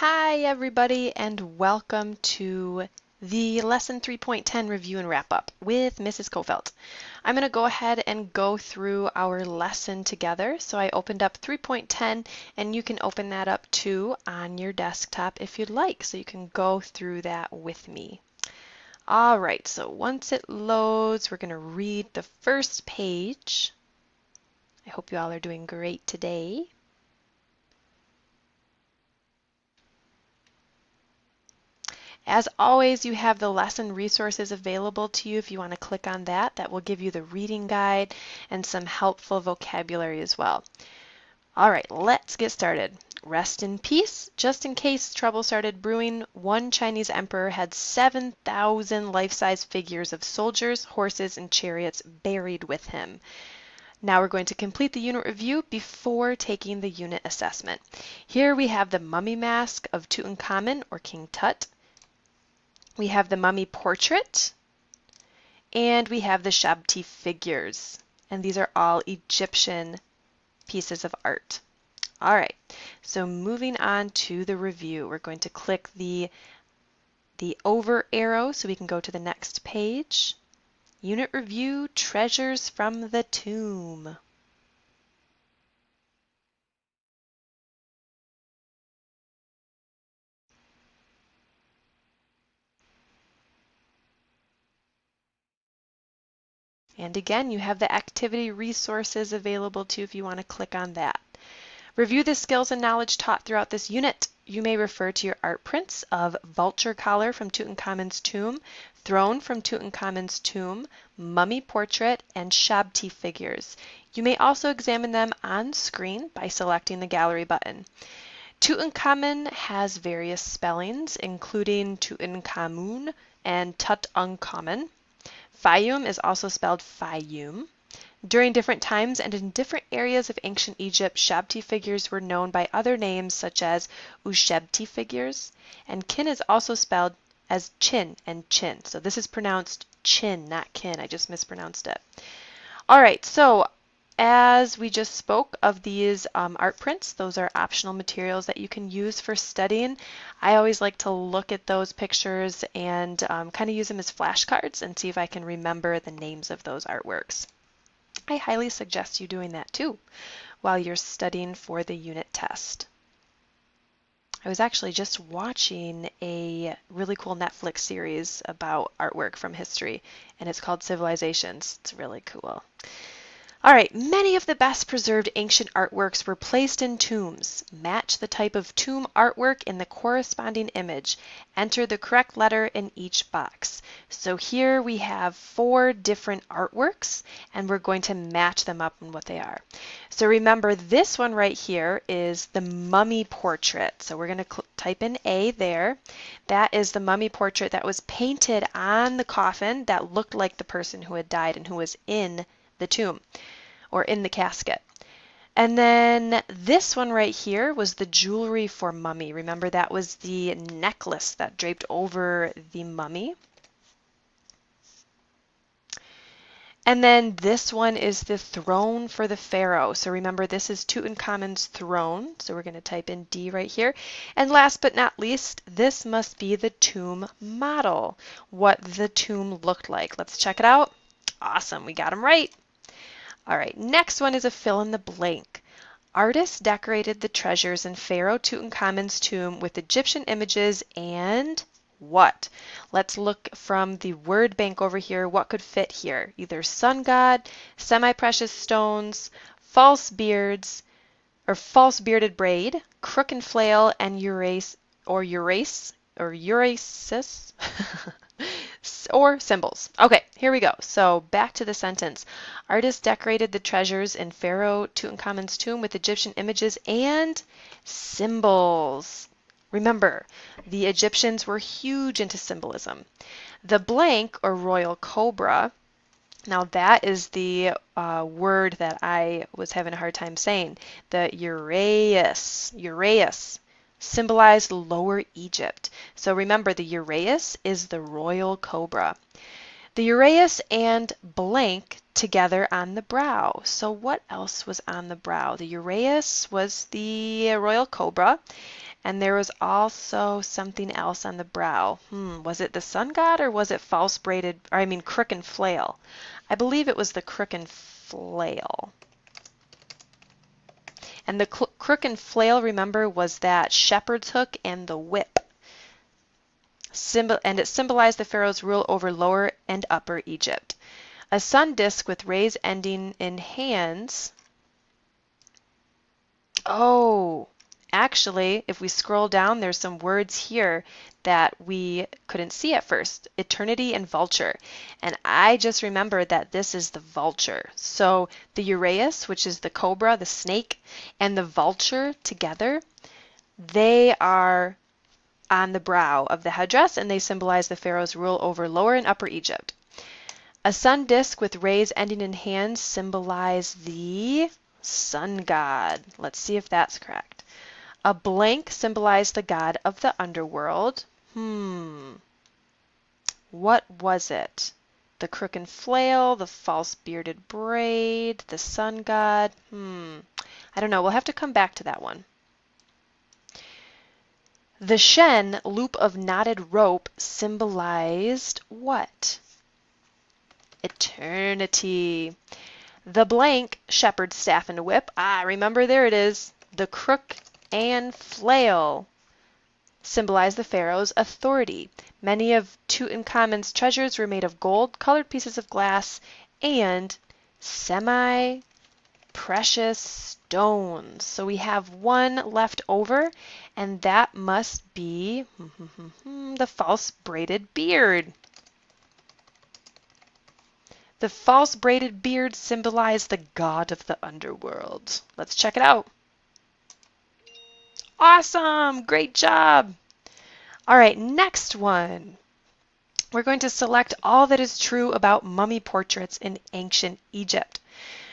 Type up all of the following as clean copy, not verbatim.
Hi everybody and welcome to the Lesson 3.10 review and wrap up with Mrs. Kofelt. I'm going to go ahead and go through our lesson together. So I opened up 3.10 and you can open that up too on your desktop if you'd like. So you can go through that with me. All right, so once it loads, we're going to read the first page. I hope you all are doing great today. As always, you have the lesson resources available to you if you want to click on that. That will give you the reading guide and some helpful vocabulary as well. All right, let's get started. Rest in peace. Just in case trouble started brewing, one Chinese emperor had 7,000 life-size figures of soldiers, horses, and chariots buried with him. Now we're going to complete the unit review before taking the unit assessment. Here we have the mummy mask of Tutankhamun or King Tut. We have the mummy portrait, and we have the Shabti figures. And these are all Egyptian pieces of art. All right, so moving on to the review, we're going to click the over arrow so we can go to the next page. Unit review, treasures from the tomb. And again, you have the activity resources available too if you want to click on that. Review the skills and knowledge taught throughout this unit. You may refer to your art prints of vulture collar from Tutankhamen's tomb, throne from Tutankhamen's tomb, mummy portrait, and Shabti figures. You may also examine them on screen by selecting the gallery button. Tutankhamun has various spellings, including Tutankhamun and Tutankhamun. Fayum is also spelled Fayum. During different times and in different areas of ancient Egypt, Shabti figures were known by other names such as Ushebti figures, and kin is also spelled as chin and chin. So this is pronounced chin, not kin. I just mispronounced it. All right, so as we just spoke of these art prints, those are optional materials that you can use for studying. I always like to look at those pictures and kind of use them as flashcards and see if I can remember the names of those artworks. I highly suggest you doing that too while you're studying for the unit test. I was actually just watching a really cool Netflix series about artwork from history, and it's called Civilizations. It's really cool. All right, many of the best preserved ancient artworks were placed in tombs. Match the type of tomb artwork in the corresponding image. Enter the correct letter in each box. So here we have 4 different artworks, and we're going to match them up on what they are. So remember, this one right here is the mummy portrait. So we're going to type in A there. That is the mummy portrait that was painted on the coffin that looked like the person who had died and who was in the tomb or in the casket. And then this one right here was the jewelry for mummy. Remember, that was the necklace that draped over the mummy. And then this one is the throne for the pharaoh. So remember, this is Tutankhamun's throne. So we're going to type in D right here. And last but not least, this must be the tomb model, what the tomb looked like. Let's check it out. Awesome, we got them right. All right, next one is a fill in the blank. Artists decorated the treasures in Pharaoh Tutankhamun's tomb with Egyptian images and what? Let's look from the word bank over here. What could fit here? Either sun god, semi-precious stones, false beards, or false bearded braid, crook and flail, and urasis, or symbols. Okay, here we go. So back to the sentence. Artists decorated the treasures in Pharaoh Tutankhamun's tomb with Egyptian images and symbols. Remember, the Egyptians were huge into symbolism. The blank, or royal cobra, now that is the word that I was having a hard time saying. The uraeus symbolized Lower Egypt. So remember, the uraeus is the royal cobra. The uraeus and blank together on the brow. So what else was on the brow? The uraeus was the royal cobra, And there was also something else on the brow. Was it the sun god or was it crook and flail? I believe it was the crook and flail. And the crook and flail, remember, was that shepherd's hook and the whip. And it symbolized the pharaoh's rule over Lower and Upper Egypt. A sun disk with rays ending in hands. Oh, actually, if we scroll down, there's some words here that we couldn't see at first. Eternity and vulture. And I just remembered that this is the vulture. So the uraeus, which is the cobra, the snake, and the vulture together, they are on the brow of the headdress, and they symbolize the pharaoh's rule over Lower and Upper Egypt. A sun disk with rays ending in hands symbolize the sun god. Let's see if that's correct. A blank symbolized the god of the underworld. What was it? The crook and flail, the false bearded braid, the sun god? I don't know. We'll have to come back to that one. The shen, loop of knotted rope, symbolized what? Eternity. The blank, shepherd's staff and a whip. Remember, there it is. The crook and flail symbolize the pharaoh's authority. Many of Tutankhamun's treasures were made of gold, colored pieces of glass, and semi-precious stones. So we have one left over, and that must be the false braided beard. The false braided beard symbolized the god of the underworld. Let's check it out. Awesome! Great job! All right, next one. We're going to select all that is true about mummy portraits in ancient Egypt.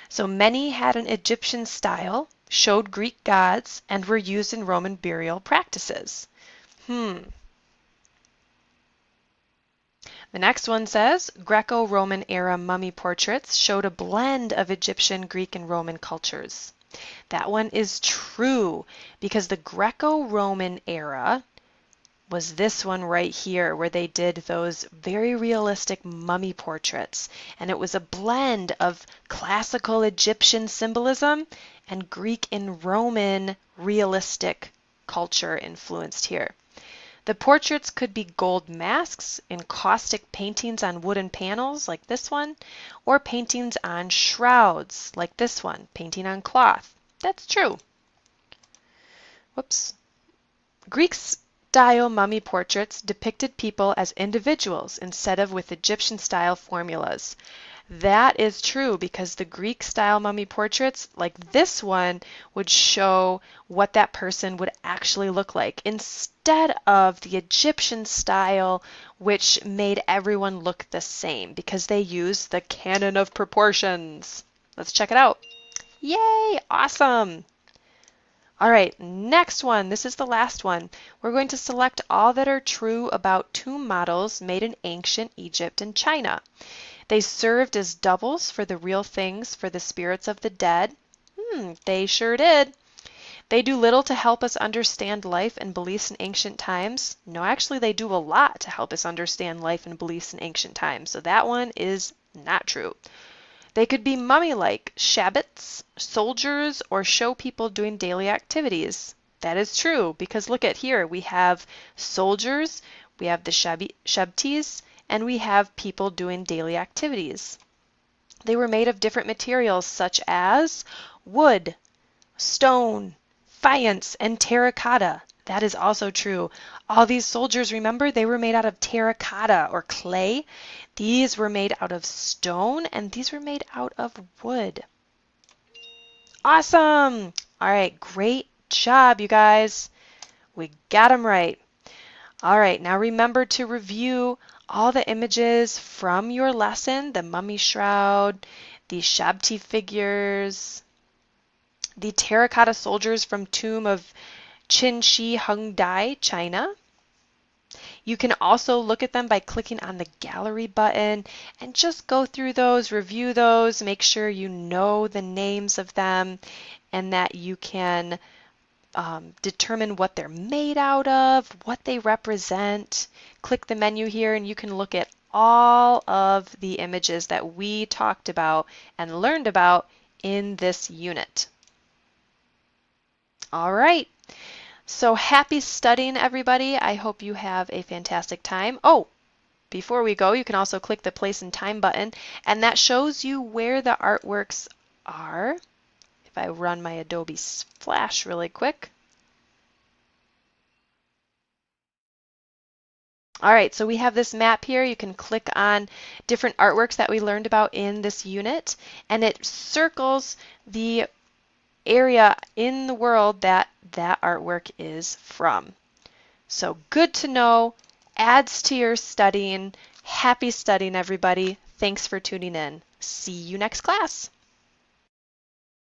So many had an Egyptian style, showed Greek gods, and were used in Roman burial practices. The next one says, Greco-Roman era mummy portraits showed a blend of Egyptian, Greek, and Roman cultures. That one is true because the Greco-Roman era was this one right here where they did those very realistic mummy portraits. And it was a blend of classical Egyptian symbolism and Greek and Roman realistic culture influenced here. The portraits could be gold masks, encaustic paintings on wooden panels like this one, or paintings on shrouds like this one, painting on cloth. That's true. Whoops. Greek-style mummy portraits depicted people as individuals instead of with Egyptian-style formulas. That is true because the Greek-style mummy portraits, like this one, would show what that person would actually look like instead of the Egyptian style, which made everyone look the same because they used the canon of proportions. Let's check it out. Yay! Awesome! All right, next one. This is the last one. We're going to select all that are true about tomb models made in ancient Egypt and China. They served as doubles for the real things for the spirits of the dead. They sure did. They do little to help us understand life and beliefs in ancient times. No, actually, they do a lot to help us understand life and beliefs in ancient times. So that one is not true. They could be mummy-like, shabbats, soldiers, or show people doing daily activities. That is true because look at here. We have soldiers, we have the shabtis, and we have people doing daily activities. They were made of different materials such as wood, stone, faience, and terracotta. That is also true. All these soldiers, remember, they were made out of terracotta or clay. These were made out of stone, and these were made out of wood. Awesome! All right, great job, you guys. We got them right. All right, now remember to review all the images from your lesson, the mummy shroud, the shabti figures, the terracotta soldiers from tomb of Qin Shi Huangdi, China. You can also look at them by clicking on the gallery button and just go through those, review those, make sure you know the names of them and that you can determine what they're made out of, what they represent. Click the menu here and you can look at all of the images that we talked about and learned about in this unit. All right, so happy studying, everybody. I hope you have a fantastic time. Oh, before we go, you can also click the place and time button, and that shows you where the artworks are. If I run my Adobe Flash really quick. All right, so we have this map here. You can click on different artworks that we learned about in this unit, and it circles the area in the world that that artwork is from. So good to know, adds to your studying. Happy studying, everybody. Thanks for tuning in. See you next class.